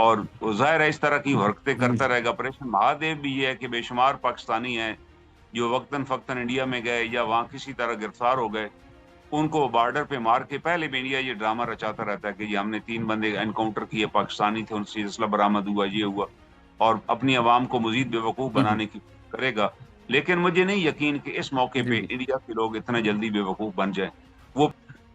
और वो ज़ाहिर है इस तरह की हरकतें जी करता जी। रहेगा। ऑपरेशन महादेव भी ये है कि बेशुमार पाकिस्तानी हैं जो वक्तन फ़क्तन इंडिया में गए या वहाँ किसी तरह गिरफ्तार हो गए, उनको बॉर्डर पे मार के पहले भी इंडिया ये ड्रामा रचाता रहता है कि जी हमने 3 बंदे एनकाउंटर किए, पाकिस्तानी थे, उनसे असला बरामद हुआ, ये हुआ और अपनी अवाम को मज़ीद बेवकूफ़ बनाने की करेगा। लेकिन मुझे नहीं यकीन कि इस मौके जी पे जी। इंडिया के लोग इतने जल्दी बेवकूफ़ बन जाएँ। वो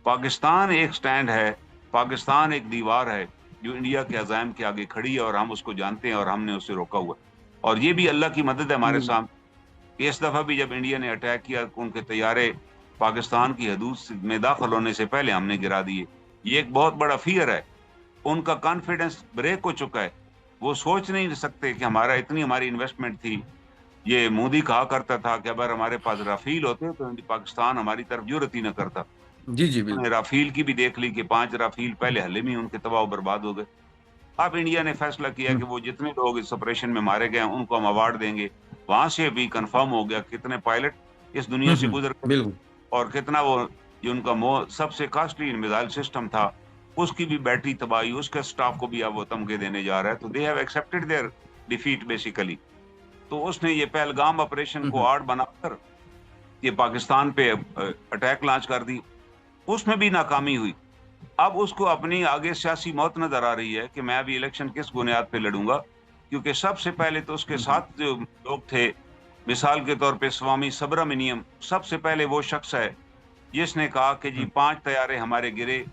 पाकिस्तान एक स्टैंड है, पाकिस्तान एक दीवार है, जो इंडिया के अज़ाइम के आगे खड़ी है और हम उसको जानते हैं और हमने उसे रोका हुआ है। और ये भी अल्लाह की मदद है हमारे जी सामने। इस दफ़ा भी जब इंडिया ने अटैक किया, उनके तैयारे पाकिस्तान की हदूद में दाखिल होने से पहले हमने गिरा दिए। ये एक बहुत बड़ा फ़ियर है। उनका कॉन्फिडेंस ब्रेक हो चुका है। वो सोच नहीं सकते कि इतनी हमारी इन्वेस्टमेंट थी। ये मोदी कहा करता था कि अगर हमारे पास राफ़ेल होते तो पाकिस्तान हमारी तरफ जुर्रत ही ना करता। जी जी। उन्होंने बिल्कुल। राफ़ेल की भी देख ली कि 5 राफ़ेल पहले हल्ले में ही उनके तबाह और बर्बाद हो गए। अब इंडिया ने फैसला किया कि वो जितने लोग इस ऑपरेशन में मारे गए हैं, उनको हम अवार्ड देंगे। वहाँ से भी कन्फर्म हो गया कितने पायलट इस दुनिया से गुज़र गए बिल्कुल। और कितना वो जो उनका सबसे कॉस्टली मिसाइल सिस्टम था, उसकी भी बैटरी तबाही, उसके स्टाफ को भी अब वो तमगे देने जा रहा है। तो they have accepted their defeat basically. तो उसने ये पहलगाम ऑपरेशन को आड़ बनाकर ये पाकिस्तान पे अटैक लॉन्च कर दी। उसमें भी नाकामी हुई। अब उसको अपनी आगे सियासी मौत नज़र आ रही है कि मैं अभी इलेक्शन किस बुनियाद पे लड़ूँगा, क्योंकि सबसे पहले तो उसके साथ जो लोग थे, मिसाल के तौर पे स्वामी सुब्रमण्यम, सबसे पहले वो शख्स है जिसने कहा कि जी 5 तैयारे हमारे गिरे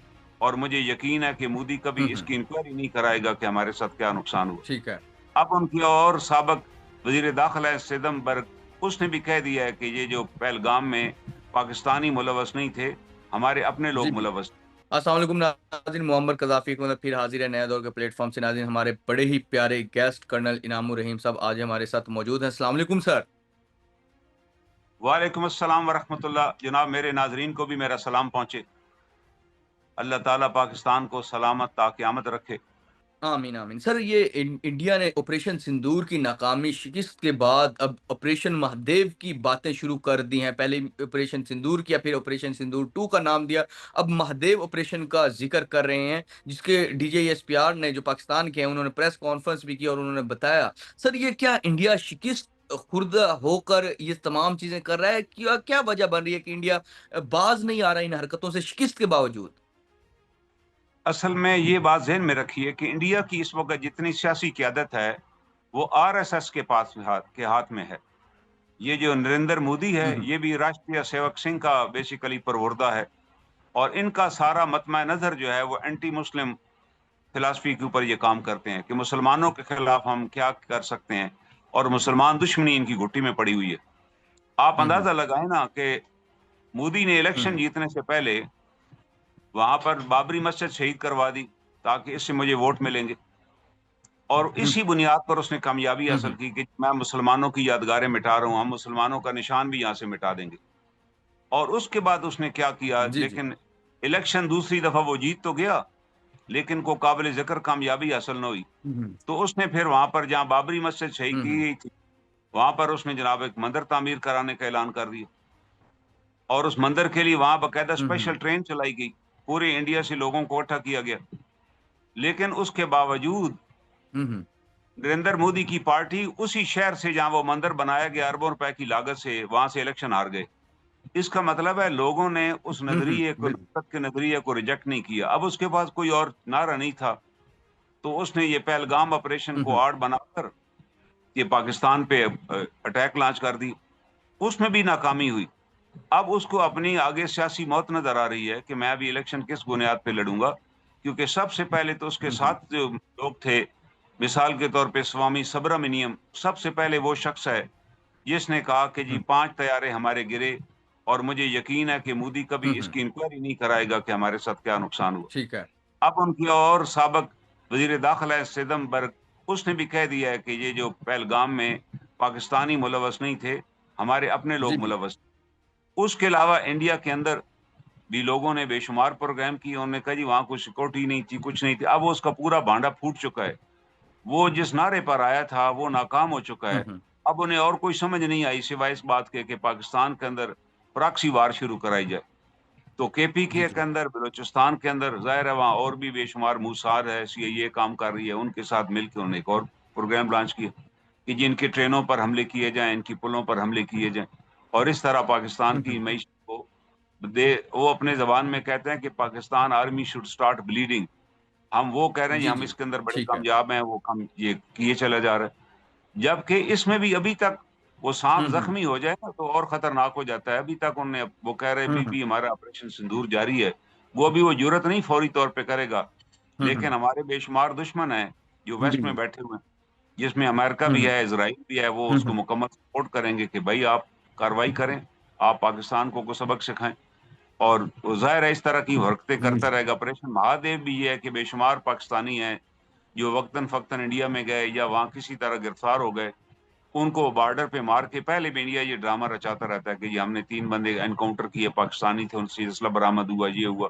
और मुझे यकीन है कि मोदी कभी इसकी इंक्वायरी नहीं कराएगा कि हमारे साथ क्या नुकसान हुआ। ठीक है। अब उनकी और साबिक वज़ीर दाखिला है सिदमबर्ग, उसने भी कह दिया है कि ये जो पहलगाम में पाकिस्तानी मुलव्वस नहीं थे, हमारे अपने जी, लोग बिल्कुल। मुलव्वस। अस्सलाम वालेकुम नाज़रीन, मोहम्मद कज़ाफ़ी एक मतलब फिर हाज़िर है नए दौर के प्लेटफ़ॉर्म से नाज़रीन, हमारे बड़े ही प्यारे गेस्ट कर्नल इनामुर रहीम साहब आज हमारे साथ मौजूद हैं। अस्सलाम वालेकुम सर। वालेकुम अस्सलाम व रहमतुल्लाह। जनाब मेरे नाज़रीन को भी मेरा सलाम पहुँचे। अल्लाह ताला पाकिस्तान को सलामत ता क़यामत रखे। आमीन, आमीन। सर ये इंडिया ने ऑपरेशन सिंदूर की नाकामी शिकस्त के बाद अब ऑपरेशन महादेव की बातें शुरू कर दी हैं। पहले ऑपरेशन सिंदूर किया, फिर ऑपरेशन सिंदूर 2 का नाम दिया। अब महादेव ऑपरेशन का ज़िक्र कर रहे हैं, जिसके डीजीएसपीआर ने जो पाकिस्तान के हैं, उन्होंने प्रेस कॉन्फ्रेंस भी की और उन्होंने बताया। सर ये क्या इंडिया शिकस्त खुर्दा होकर ये तमाम चीज़ें कर रहा है? क्या क्या वजह बन रही है कि इंडिया बाज़ नहीं आ रहा इन हरकतों से शिकस्त के बावजूद? असल में ये बात ज़हन में रखिए कि इंडिया की इस वक़्त जितनी सियासी क़यादत है, वो आरएसएस के हाथ में है। ये जो नरेंद्र मोदी है, हुँ, हुँ। ये भी राष्ट्रीय सेवक संघ का बेसिकली प्रवक्ता है और इनका सारा मतम-ए-नज़र जो है वो एंटी मुस्लिम फ़िलॉसफ़ी के ऊपर ये काम करते हैं कि मुसलमानों के खिलाफ हम क्या कर सकते हैं और मुसलमान दुश्मनी इनकी घुट्टी में पड़ी हुई है। आप हुँ, हुँ। अंदाज़ा लगाएँ ना कि मोदी ने हुँ, इलेक्शन हुँ। जीतने से पहले वहाँ पर बाबरी मस्जिद शहीद करवा दी, ताकि इससे मुझे वोट मिलेंगे और हुँ, इसी बुनियाद पर उसने कामयाबी हुँ, हासिल हुँ। की कि मैं मुसलमानों की यादगारें मिटा रहा हूँ, हम मुसलमानों का निशान भी यहाँ से मिटा देंगे। और उसके बाद उसने क्या किया, जी, जी। लेकिन इलेक्शन दूसरी दफ़ा वो जीत तो गया, लेकिन को काबिल-ज़िक्र कामयाबी हासिल ना हुई। हुँ, हुँ। तो उसने फिर वहाँ पर जहाँ बाबरी मस्जिद शहीद हुँ, की हुँ। गई थी, वहाँ पर उसने जनाब एक मंदिर तामीर कराने का ऐलान कर दिया और उस मंदिर के लिए वहाँ बाकायदा हुँ, स्पेशल हुँ। ट्रेन चलाई गई। पूरे इंडिया से लोगों को इकट्ठा किया गया। लेकिन उसके बावजूद हुँ, हुँ। नरेंद्र मोदी की पार्टी उसी शहर से जहाँ वो मंदिर बनाया गया अरबों रुपए की लागत से, वहाँ से इलेक्शन हार गए। इसका मतलब है लोगों ने उस हुँ, हुँ। नज़रिए को, बिल्कुल। नफ़रत के नज़रिए को रिजेक्ट नहीं किया। अब उसके पास कोई और नारा नहीं था, तो उसने ये पहलगाम ऑपरेशन हुँ, को हुँ। आड़ बनाकर ये पाकिस्तान पे अटैक लॉन्च कर दी। उसमें भी नाकामी हुई। अब उसको अपनी आगे सियासी मौत नज़र आ रही है कि मैं अभी इलेक्शन किस बुनियाद पे लड़ूँगा, क्योंकि सबसे पहले तो उसके हुँ, हुँ। साथ जो लोग थे, मिसाल के तौर पे स्वामी सुब्रमण्यम, सबसे पहले वो शख्स है जिसने कहा कि जी हुँ, 5 तैयारे हमारे गिरे और मुझे यकीन है कि मोदी कभी हुँ, हुँ। इसकी इंक्वायरी नहीं कराएगा कि हमारे साथ क्या नुकसान हुआ। ठीक है। अब उनकी और साबिक वज़ीर दाखिला है सिदमबर्ग, उसने भी कह दिया है कि ये जो पहलगाम में पाकिस्तानी मुलव्वस नहीं थे, हमारे अपने जी, लोग बिल्कुल। मुलव्वस। उसके अलावा इंडिया के अंदर भी लोगों ने बेशुमार प्रोग्राम किए, उन्होंने कहा जी वहाँ कोई सिक्योरिटी नहीं थी, कुछ नहीं थी। अब वो उसका पूरा भांडा फूट चुका है। वो जिस नारे पर आया था, वो नाकाम हो चुका हुँ, है। हुँ। अब उन्हें और कोई समझ नहीं आई सिवाय इस बात के कि पाकिस्तान के अंदर प्रॉक्सी वार शुरू कराई जाए। तो जी, केपीके जी। के अंदर, बलूचिस्तान के अंदर जाहिर है वहाँ और भी बेशुमार मूसाद है, सीआईए काम कर रही है, उनके साथ मिलकर उन्होंने एक और प्रोग्राम लॉन्च किया कि जिनके ट्रेनों पर हमले किए जाएं, इनकी पुलों पर हमले किए जाएं, और इस तरह पाकिस्तान हुँ, की हुँ। मईशत को दे। वो अपने जबान में कहते हैं कि Pakistan army should start bleeding. हम वो कह रहे हैं जी, जी, हम जी। इसके अंदर बड़े ठीक है। कामयाब हैं, वो हम ये किए चला जा रहा है। जबकि इसमें भी अभी तक वो सांप हुँ, हुँ। जख्मी हो जाए ना तो और खतरनाक हो जाता है। अभी तक उन्होंने, वो कह रहे हुँ, अभी हुँ। भी हमारा ऑपरेशन सिंदूर जारी है। वो अभी वो जुर्रत नहीं फौरी तौर पे करेगा, हुँ, हुँ। लेकिन हमारे बेशुमार दुश्मन हैं जो जी, वेस्ट में जी। बैठे हुए हैं, जिसमें अमेरिका हुँ, भी हुँ। है, इज़राइल भी है, वो हुँ, उसको हुँ। मुकम्मल सपोर्ट करेंगे कि भाई आप कार्रवाई करें, आप पाकिस्तान को सबक सिखाएँ। और वो ज़ाहिर है इस तरह की हरकतें जी, करता जी। रहेगा। ऑपरेशन महादेव भी ये है कि बेशुमार पाकिस्तानी हैं जो वक्तन-फ़क्तन इंडिया में गए या वहाँ किसी तरह गिरफ्तार हो गए, उनको बॉर्डर पे मार के, पहले भी इंडिया ये ड्रामा रचाता रहता है कि जी हमने 3 बंदे एनकाउंटर किए, पाकिस्तानी थे, उनसे असला बरामद हुआ, ये हुआ,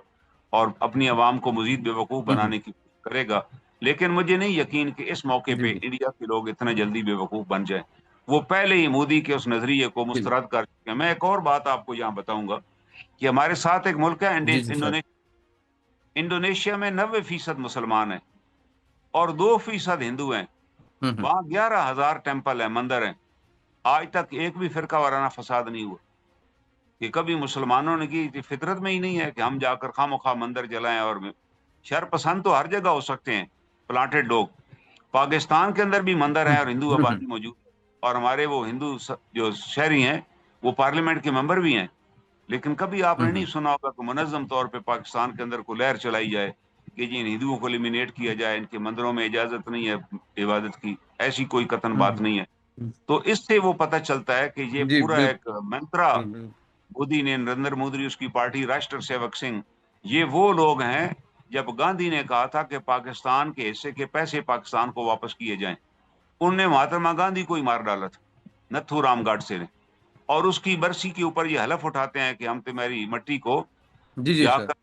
और अपनी अवाम को मज़ीद बेवकूफ़ हुँ, हुँ। बनाने की कोशिश करेगा। लेकिन मुझे नहीं यकीन कि इस मौके जी, पे जी। इंडिया के लोग इतना जल्दी बेवकूफ़ बन जाएँ। वो पहले ही मोदी के उस नज़रिए को बिल्कुल। मुस्तरद कर चुके हैं। मैं एक और बात आपको यहाँ बताऊँगा कि हमारे साथ एक मुल्क है जी, जी, सर। इंडोनेशिया में 90% मुसलमान हैं और 2% हिंदू हैं। हुँ, हुँ। वहाँ 11,000 टेम्पल हैं, मंदिर हैं। आज तक एक भी फ़िरका वाराना फ़साद नहीं हुआ। कि कभी मुसलमानों ने की फितरत में ही नहीं है कि हम जाकर खामख़ा मंदिर जलाएँ, और शर पसंद तो हर जगह हो सकते हैं, प्लांटेड लोग। पाकिस्तान के अंदर भी मंदिर हुँ, हैं और हिंदू हुँ, हुँ। आबादी मौजूद है, और हमारे वो हिंदू जो शहरी हैं, वो पार्लियामेंट के मेंबर भी हैं। लेकिन कभी हुँ, आपने नहीं हुँ। सुना होगा कि मुनज़्ज़म तौर पे पाकिस्तान के अंदर कोई लहर चलाई जाए कि जी इन हिंदुओं को एलिमिनेट किया जाए, इनके मंदिरों में इजाज़त नहीं है इबादत की, ऐसी कोई कतई हुँ, बात हुँ। नहीं है। हुँ। तो इससे वो पता चलता है कि ये जी, पूरा एक मंत्रा, बिल्कुल। मोदी ने, नरेंद्र मोदी, उसकी पार्टी राष्ट्र सेवक सिंह, ये वो लोग हैं, जब गांधी ने कहा था कि पाकिस्तान के हिस्से के पैसे पाकिस्तान को वापस किए जाएँ, उनने महात्मा गांधी को ही मार डाला था, नथुराम गॉडसे ने। और उसकी बरसी के ऊपर ये हलफ उठाते हैं कि हम तुम्हारी मट्टी को जी, जी, सर। जाकर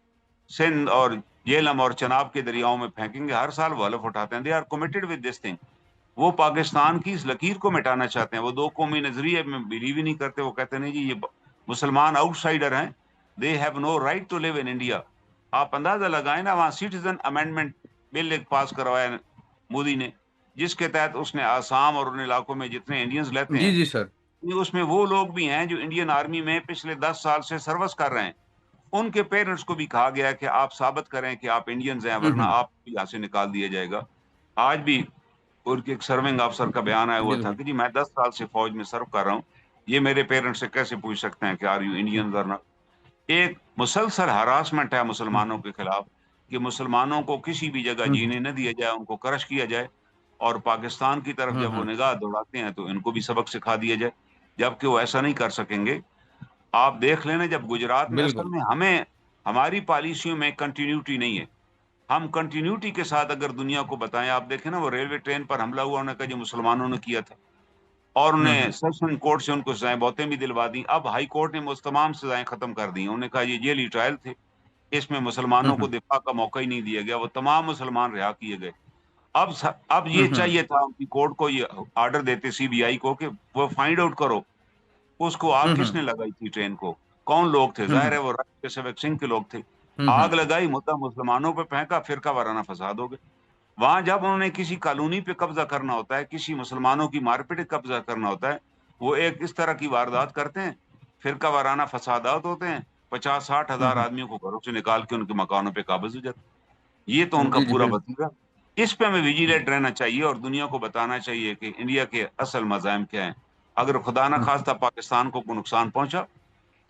सिंध और झेलम और चनाब के दरियाओं में फेंकेंगे। हर साल वो हलफ उठाते हैं। They are committed with this thing. वो पाकिस्तान की इस लकीर को मिटाना चाहते हैं। वो दो कौमी नजरिए में बिलीव ही नहीं करते। वो कहते नहीं जी ये मुसलमान आउटसाइडर हैं, they have no right to live in India. आप अंदाजा लगाएं ना, वहां सिटीजन अमेंडमेंट बिल एक पास करवाया मोदी ने, जिसके तहत उसने आसाम और उन इलाकों में जितने इंडियंस रहते जी, हैं, जी, सर। उसमें वो लोग भी हैं जो इंडियन आर्मी में पिछले 10 साल से सर्विस कर रहे हैं। उनके पेरेंट्स को भी कहा गया है कि आप साबित करें कि आप इंडियंस हैं, हुँ, वरना हुँ। आपको यहाँ से निकाल दिया जाएगा। आज भी उनके एक सर्विंग ऑफिसर का बयान आया हुआ था बिल्कुल। कि जी मैं 10 साल से फौज में सर्व कर रहा हूँ। ये मेरे पेरेंट्स से कैसे पूछ सकते हैं कि आर यू हुँ, इंडियंस और नॉट? एक मुसलसल हरासमेंट है हुँ, मुसलमानों के खिलाफ कि मुसलमानों को किसी भी जगह हुँ, हुँ, जीने न दिया जाए, उनको क्रश किया जाए, और पाकिस्तान की तरफ हुँ, जब वो हुँ। निगाह दौड़ाते हैं तो इनको भी सबक सिखा दिया जाए। जबकि वो ऐसा नहीं कर सकेंगे। आप देख लेना, जब गुजरात में असल बिल्कुल। में हमें, हमारी पॉलिसियों में कंटिन्यूटी नहीं है। हम कंटिन्यूटी के साथ अगर दुनिया को बताएं, आप देखें ना वो रेलवे ट्रेन पर हमला हुआ, उन्होंने कहा जो मुसलमानों ने किया था, और हुँ, उन्हें हुँ, सेशन कोर्ट से उनको सजाएं बहुतें भी दिलवा दी। अब हाई कोर्ट ने वो तमाम सजाएं खत्म कर दी। उन्होंने कहा ये जेली ट्रायल थे, इसमें हुँ, मुसलमानों को हुँ, दिफा का मौका ही नहीं दिया गया, वो तमाम मुसलमान रिहा किए गए। अब हुँ, ये हुँ, चाहिए था उनकी कोर्ट को, ये ऑर्डर देते सीबीआई को कि वो फाइंड आउट करो उसको हुँ, आग हुँ, किसने लगाई थी ट्रेन को? कौन लोग थे? हुँ, ज़ाहिर हुँ, है वो राष्ट्रीय सेवक सिंह के लोग थे। हुँ, हुँ। आग लगाई, मुद्दा मुसलमानों पे फेंका, फ़िरका वाराना फ़साद हो गया। वहाँ जब उन्होंने किसी कॉलोनी पे कब्ज़ा करना होता है, किसी मुसलमानों की मार-पीट कब्ज़ा करना होता है, वो एक इस तरह की वारदात करते हैं, फ़िरका वाराना फ़सादात होते हैं, 50-60 हुँ, हज़ार हुँ। आदमियों को घरों से निकाल के उनके मकानों पे काबज़ हो जाता है। ये तो उनका जी, जी, पूरा बिल्कुल। वतीरा। इस पे हमें जी। विजिलेंट रहना चाहिए और दुनिया को बताना चाहिए कि इंडिया के असल मज़ाहिम क्या हैं। अगर खुदा न हुँ, हुँ। ख़ास्ता पाकिस्तान को नुकसान पहुँचा,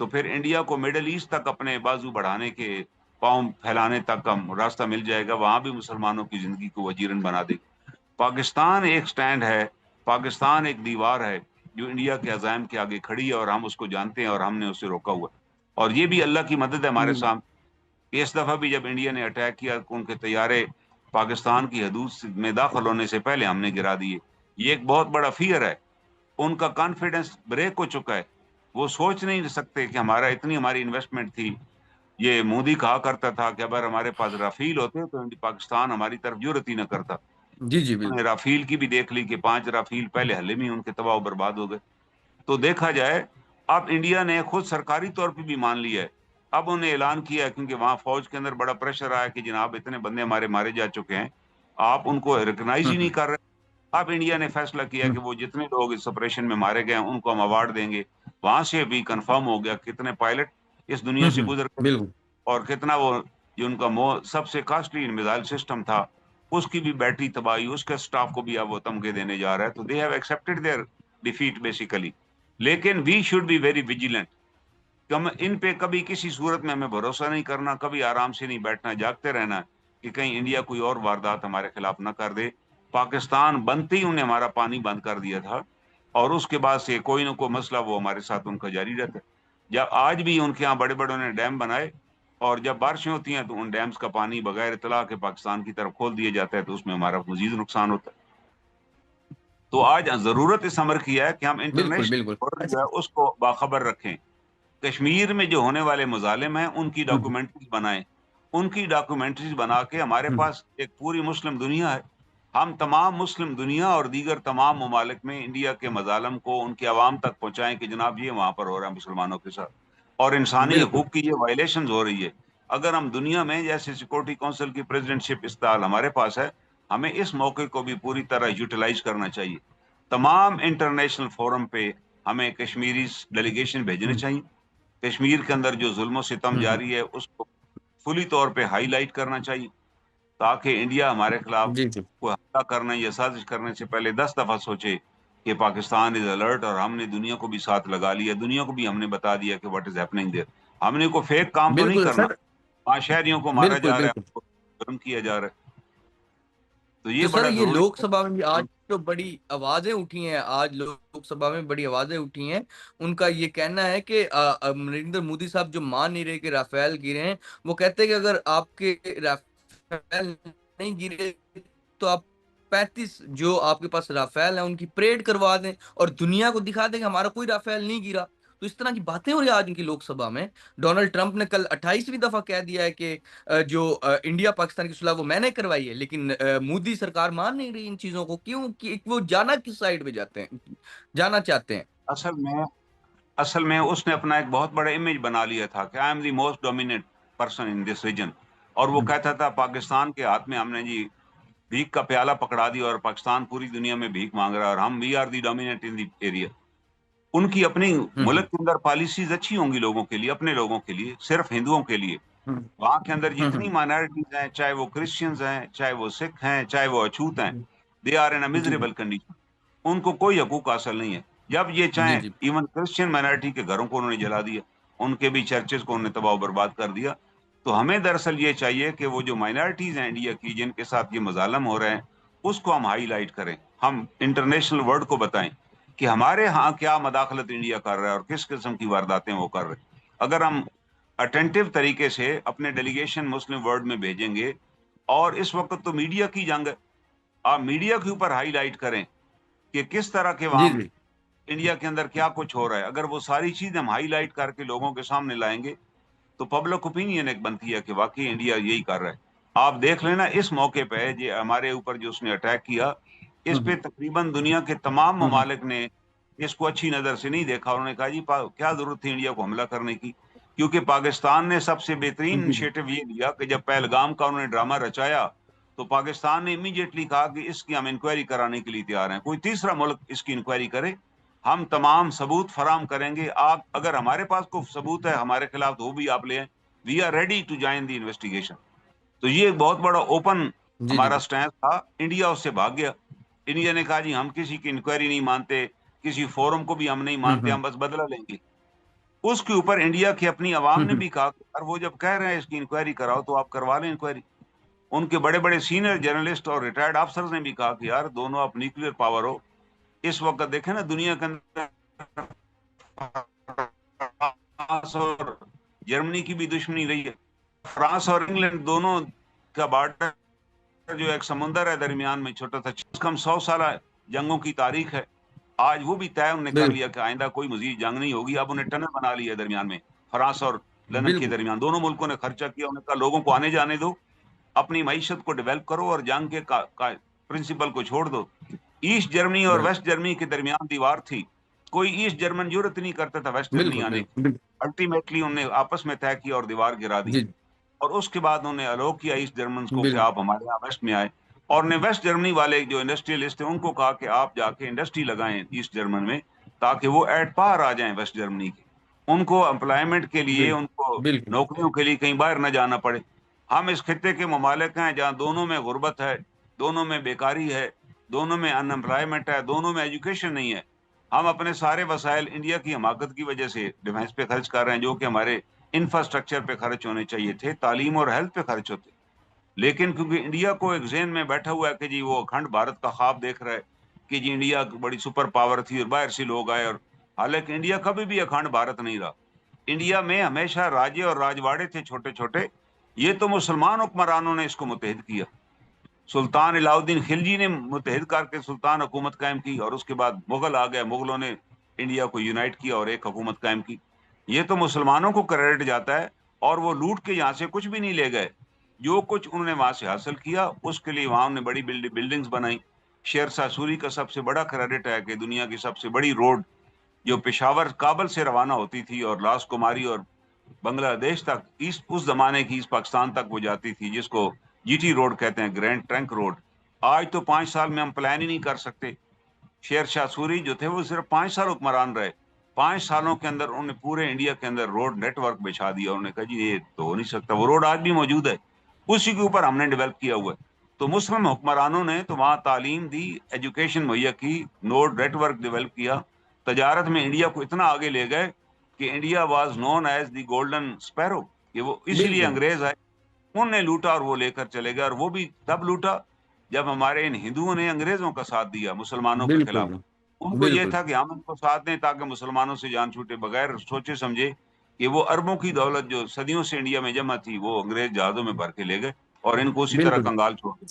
तो फिर इंडिया को मिडल ईस्ट तक अपने बाजू बढ़ाने के, पाँव फैलाने तक का रास्ता मिल जाएगा। वहाँ भी मुसलमानों की ज़िंदगी को वजीरन बना देगा। पाकिस्तान एक स्टैंड है, पाकिस्तान एक दीवार है, जो इंडिया के अज़ाइम के आगे खड़ी है, और हम उसको जानते हैं और हमने उसे रोका हुआ है। और ये भी अल्लाह की मदद है हमारे बिल्कुल। सामने। इस दफ़ा भी जब इंडिया ने अटैक किया, तो उनके तैयारे पाकिस्तान की हदूद में दाखिल होने से पहले हमने गिरा दिए। ये एक बहुत बड़ा फ़ियर है। उनका कॉन्फिडेंस ब्रेक हो चुका है। वो सोच नहीं सकते कि इतनी हमारी इन्वेस्टमेंट थी। ये मोदी कहा करता था कि अगर हमारे पास राफ़ेल होते तो पाकिस्तान हमारी तरफ जुर्रत ही ना करता। जी, जी, उन्होंने बिल्कुल। राफ़ेल की भी देख ली कि 5 राफ़ेल पहले हल्ले में ही उनके तबाह बर्बाद हो गए। तो देखा जाए, अब इंडिया ने खुद सरकारी तौर पे भी मान लिया है अब उन्हें ऐलान किया है, क्योंकि वहां फौज के अंदर बड़ा प्रेशर आया कि जनाब इतने बंदे हमारे मारे जा चुके हैं, आप उनको रिकग्नाइज हुँ, ही नहीं हुँ, कर रहे। अब इंडिया ने फैसला किया हुँ, कि वो जितने लोग इस ऑपरेशन में मारे गए हैं उनको हम अवार्ड देंगे। वहां से भी कंफर्म हो गया कितने पायलट इस दुनिया हुँ, से हुँ, गुजर गए बिल्कुल, और कितना वो जो उनका सबसे कॉस्टली मिसाइल सिस्टम था उसकी भी बैटरी तबाही, उसके स्टाफ को भी अब वो तमगे देने जा रहा है। तो they have accepted their defeat basically. लेकिन we should be very vigilant. कम इन पे कभी किसी सूरत में हमें भरोसा नहीं करना, कभी आराम से नहीं बैठना, जागते रहना कि कहीं इंडिया कोई और वारदात हमारे खिलाफ ना कर दे। पाकिस्तान बनते ही उन्हें हमारा पानी बंद कर दिया था और उसके बाद से कोई ना कोई मसला वो हमारे साथ उनका जारी रहता है। जब आज भी उनके यहाँ बड़े बड़े उन्होंने डैम बनाए और जब बारिशें होती हैं तो उन डैम्स का पानी बगैर इतला के पाकिस्तान की तरफ खोल दिया जाता है, तो उसमें हमारा मजीद नुकसान होता है। तो आज जरूरत इस अमर की है कि हम बिल्कुल, इंटरनेशनल बिल्कुल। वर्ल्ड जो अच्छा है उसको बाखबर रखें। कश्मीर में जो होने वाले मजालिम हैं उनकी हुँ, हुँ, डॉक्यूमेंट्रीज बनाएं। उनकी डॉक्यूमेंट्रीज बना के हमारे हुँ, पास एक पूरी मुस्लिम दुनिया है। हम तमाम मुस्लिम दुनिया और दीगर तमाम ममालिक में इंडिया के मजालम को उनके अवाम तक पहुंचाएं कि जनाब ये वहां पर हो रहा है मुसलमानों के साथ और इंसानी बिल्कुल, हकूक की ये वायलेशन हो रही है। अगर हम दुनिया में जैसे सिक्योरिटी काउंसिल की प्रेसिडेंटशिप इस्ताल हमारे पास है, हमें इस मौके को भी पूरी तरह यूटिलाइज करना चाहिए। तमाम इंटरनेशनल फोरम पे हमें कश्मीरी डेलीगेशन भेजने हुँ, चाहिए। कश्मीर के अंदर जो जुल्म सितम हुँ, हुँ, जारी है उसको फुली तौर पे हाईलाइट करना चाहिए, ताकि इंडिया हमारे खिलाफ जी, जी। कोई हमला करने या साजिश करने से पहले 10 दफा सोचे कि पाकिस्तान इज अलर्ट। और हमने दुनिया को भी साथ लगा लिया, दुनिया को भी हमने बता दिया कि व्हाट इज हैपनिंग देयर। हमने को फेक काम तो नहीं बिल्कुल करना। सर, वहाँ शहरियों को मारा बिल्कुल, जा रहा बिल्कुल। है, जुर्म किया जा रहा है। तो ये तो सर बड़ा ये जरूरी है। लोकसभा में भी आज तो बड़ी आवाजें उठी हैं, आज लोकसभा में बड़ी आवाजें उठी हैं। उनका ये कहना है कि नरेंद्र मोदी साहब जो मान नहीं रहे कि राफेल गिरे हैं, वो कहते हैं कि अगर आपके राफेल नहीं गिरे तो आप 35 जो आपके पास राफेल है उनकी परेड करवा दें और दुनिया को दिखा दें कि हमारा कोई राफेल नहीं गिरा। तो इस तरह की बातें हो रही है आज उनकी लोकसभा में। डोनाल्ड ट्रंप ने कल 28वीं दफा कह दिया है कि जो इंडिया पाकिस्तान की सुलह वो मैंने करवाई है, लेकिन मोदी सरकार मान नहीं रही इन चीजों को। क्यों कि वो जाना किस साइड पे जाते हैं, जाना चाहते हैं। असल में असल में उसने अपना एक बहुत बड़ा इमेज बना लिया था कि I am the most dominant person in this region. और वो हम्म, कहता था पाकिस्तान के हाथ में हमने जी भीख का प्याला पकड़ा दिया और पाकिस्तान पूरी दुनिया में भीख मांग रहा है और हम we are the dominate in the area. उनकी अपनी मुल्क हम्म, के अंदर पॉलिसीज अच्छी होंगी लोगों के लिए, अपने लोगों के लिए, सिर्फ हिंदुओं के लिए। हम्म, वहां के अंदर जितनी हम्म, माइनॉरिटीज हैं, चाहे वो क्रिश्चियंस हैं, चाहे वो सिख हैं, चाहे वो अछूत हैं, hmm, they are in a जी जी मिजरेबल कंडीशन। उनको कोई हकूक हासिल नहीं है। जब ये जी चाहे जी इवन क्रिश्चियन माइनॉरिटी के घरों को उन्होंने जला दिया, उनके भी चर्चेस को उन्होंने तबाह बर्बाद कर दिया। तो हमें दरअसल ये चाहिए कि वो जो माइनॉरिटीज हैं इंडिया की जिनके साथ ये मजालम हो रहे हैं उसको हम हाईलाइट करें, हम इंटरनेशनल वर्ल्ड को बताएं कि हमारे यहाँ क्या मदाखलत इंडिया कर रहा है और किस किस्म की वारदातें वो कर रहे हैं। अगर हम अटेंटिव तरीके से अपने डेलीगेशन मुस्लिम वर्ल्ड में भेजेंगे, और इस वक्त तो मीडिया की जंग है, आप मीडिया के ऊपर हाईलाइट करें कि किस तरह के जी वहां जी इंडिया के अंदर क्या कुछ हो रहा है। अगर वो सारी चीजें हम हाईलाइट करके लोगों के सामने लाएंगे तो पब्लिक ओपिनियन एक बनती है कि वाकई इंडिया यही कर रहा है। आप देख लेना इस मौके पे जो हमारे ऊपर जो उसने अटैक किया, इस पे हम्म, तकरीबन दुनिया के तमाम हम्म, ममालिक ने इसको अच्छी नजर से नहीं देखा। उन्होंने कहा जी क्या जरूरत थी इंडिया को हमला करने की, क्योंकि पाकिस्तान ने सबसे बेहतरीन जी जी इनिशिएटिव ये लिया कि जब पहलगाम का उन्होंने ड्रामा रचाया तो पाकिस्तान ने इमीडिएटली कहा कि इसकी हम इंक्वायरी कराने के लिए तैयार हैं, कोई तीसरा मुल्क इसकी इंक्वायरी करे, हम तमाम सबूत फराम करेंगे। आप अगर हमारे पास कोई सबूत है हमारे खिलाफ तो वो भी आप ले आए, we are ready to join the investigation. तो ये एक बहुत बड़ा ओपन जी जी हमारा जी स्टैंड था। इंडिया उससे भाग गया। इंडिया ने कहा जी हम किसी की इंक्वायरी नहीं मानते, किसी फोरम को भी हम नहीं मानते, हम्म, हम बस बदला लेंगे। उसके ऊपर इंडिया की अपनी आवाम ने हम्म, भी कहा और वो जब कह रहे हैं इसकी इंक्वायरी कराओ तो आप करवा लें इंक्वायरी। उनके बड़े बड़े सीनियर जर्नलिस्ट और रिटायर्ड अफसर ने भी कहा कि यार दोनों आप न्यूक्लियर पावर हो। इस वक्त देखें ना दुनिया के अंदर फ्रांस और जर्मनी की भी दुश्मनी रही है। फ्रांस और इंग्लैंड दोनों का बॉर्डर जो एक समुंदर है दरमियान में छोटा सा, कम 100 साल जंगों की तारीख है। आज वो भी तय उन्होंने कर लिया बिल्कुल कि आइंदा कोई मजीद जंग नहीं होगी। अब उन्हें टनल बना लिया दरमियान में, फ्रांस और लंदन के बिल्कुल दरमियान। दोनों मुल्कों ने खर्चा किया, उन्होंने कहा लोगों को आने जाने दो, अपनी मईशत को डेवलप करो और जंग के प्रिंसिपल को छोड़ दो। ईस्ट जर्मनी और बिल्कुल वेस्ट जर्मनी के दरमियान दीवार थी, कोई ईस्ट जर्मन जरूरत नहीं करता था वेस्ट जर्मनी बिल्कुल, आने की। बिल्कुल, बिल्कुल। अल्टीमेटली उन्होंने आपस में तय किया और दीवार गिरा दी। जी, और उसके बाद उन्होंने अलाउ किया ईस्ट जर्मन्स को कि बिल्कुल, आप हमारे यहाँ वेस्ट में आए। और ने वेस्ट जर्मनी वाले जो इंडस्ट्रियलिस्ट थे उनको कहा कि आप जाके इंडस्ट्री लगाएं ईस्ट जर्मन में, ताकि वो एट पार आ जाएं वेस्ट जर्मनी के, उनको एम्प्लॉयमेंट के लिए, उनको बिल्कुल, नौकरियों के लिए कहीं बाहर न जाना पड़े। हम इस खित्ते के ममालिक हैं जहाँ दोनों में गुर्बत है, दोनों में बेकारी है, दोनों में अनएम्प्लॉयमेंट है, दोनों में एजुकेशन नहीं है। हम अपने सारे वसाइल इंडिया की हमाकत की वजह से डिफेंस पे खर्च कर रहे हैं, जो कि हमारे इंफ्रास्ट्रक्चर पे खर्च होने चाहिए थे, तालीम और हेल्थ पे खर्च होते। लेकिन क्योंकि इंडिया को एक ज़हन में बैठा हुआ है कि जी वो अखंड भारत का ख्वाब देख रहा है कि जी इंडिया बड़ी सुपर पावर थी और बाहर से लोग आए, और हालांकि इंडिया कभी भी अखंड भारत नहीं रहा। इंडिया में हमेशा राज्य और राजवाड़े थे छोटे छोटे। ये तो मुसलमान हुक्मरानों ने इसको मुतहद किया। सुल्तान अलाउद्दीन खिलजी ने मुतहद करके सुल्तान हुकूमत कायम की, और उसके बाद मुगल आ गए, मुगलों ने इंडिया को यूनाइट किया और एक हुकूमत कायम की। ये तो मुसलमानों को क्रेडिट जाता है, और वो लूट के यहाँ से कुछ भी नहीं ले गए। जो कुछ उन्होंने वहां से हासिल किया उसके लिए वहां उन्होंने बड़ी बिल्डिंग्स बनाई। शेरशाह सूरी का सबसे बड़ा क्रेडिट है कि दुनिया की सबसे बड़ी रोड जो पेशावर काबल से रवाना होती थी और लास कुमारी और बांग्लादेश तक, ईस्ट उस जमाने की ईस्ट पाकिस्तान तक वो जाती थी, जिसको जीटी रोड कहते हैं, ग्रैंड ट्रंक रोड। आज तो 5 साल में हम प्लान ही नहीं कर सकते। शेर शाह सूरी जो थे वो सिर्फ 5 साल हुक्मरान रहे। 5 सालों के अंदर उन्होंने पूरे इंडिया के अंदर रोड नेटवर्क बिछा दिया। उन्होंने कहा जी ये तो हो नहीं सकता, वो रोड आज भी मौजूद है, उसी के ऊपर हमने डेवलप किया हुआ है। तो मुस्लिम हुक्मरानों ने तो वहां तालीम दी, एजुकेशन मुहैया की, रोड नेटवर्क डेवलप किया, तजारत में इंडिया को इतना आगे ले गए कि India was known as the golden sparrow, कि वो इसीलिए बिल्कुल, अंग्रेज आए, उनने लूटा और वो लेकर चले गए। और वो भी तब लूटा जब हमारे इन हिंदुओं ने अंग्रेजों का साथ दिया मुसलमानों के खिलाफ। बिल्कुल, उनको ये बिल्कुल। था कि हम इनको साथ दें ताकि मुसलमानों से जान छूटे, बगैर सोचे समझे कि वो अरबों की दौलत जो सदियों से इंडिया में जमा थी वो अंग्रेज जहाजों में भर के ले गए और इनको उसी तरह बिल्कुल। कंगाल छोड़ दिया।